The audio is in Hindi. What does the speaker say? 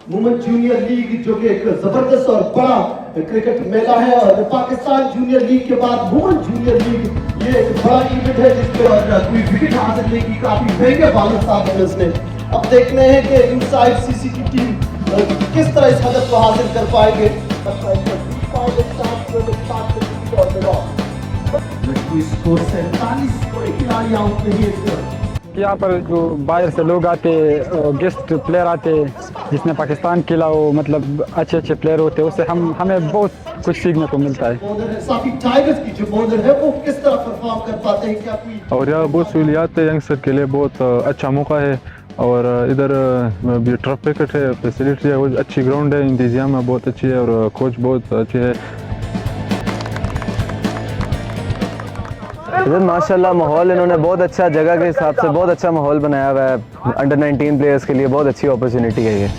मोहम्मद जूनियर लीग जो कि एक जबरदस्त और बड़ा क्रिकेट मेला है, और पाकिस्तान जूनियर लीग के बाद मोहम्मद जूनियर लीग ये एक बड़ा इवेंट है जिसपे कोई विकेट हासिल नहीं की, काफी महंगे बॉलर साथ हैं इसने। अब देखने हैं कि इनसाइड सीसी की टीम किस तरह इस हदफ को हासिल कर पाएंगे। स्कोर 47 कोई खिलाड़ी आउट नहीं है। यहाँ पर जो बाहर से लोग आते, गेस्ट प्लेयर आते, जिसने पाकिस्तान के अलावा मतलब अच्छे अच्छे प्लेयर होते हैं, उससे हमें बहुत कुछ सीखने को मिलता है। साफी टाइगर्स की जो बॉलर है वो किस तरह परफॉर्म कर पाते हैं, क्या कोई और यहाँ बहुत सहूलियात है यंगस्टर के लिए, बहुत अच्छा मौका है। और इधर भी टर्फ विकेट है, फैसिलिटी है, वो अच्छी ग्राउंड है, इंतजाम बहुत अच्छी है और कोच बहुत अच्छे है। इधर माशाल्लाह माहौल इन्होंने बहुत अच्छा, जगह के हिसाब से बहुत अच्छा माहौल बनाया हुआ है। अंडर 19 प्लेयर्स के लिए बहुत अच्छी अपॉर्चुनिटी है ये।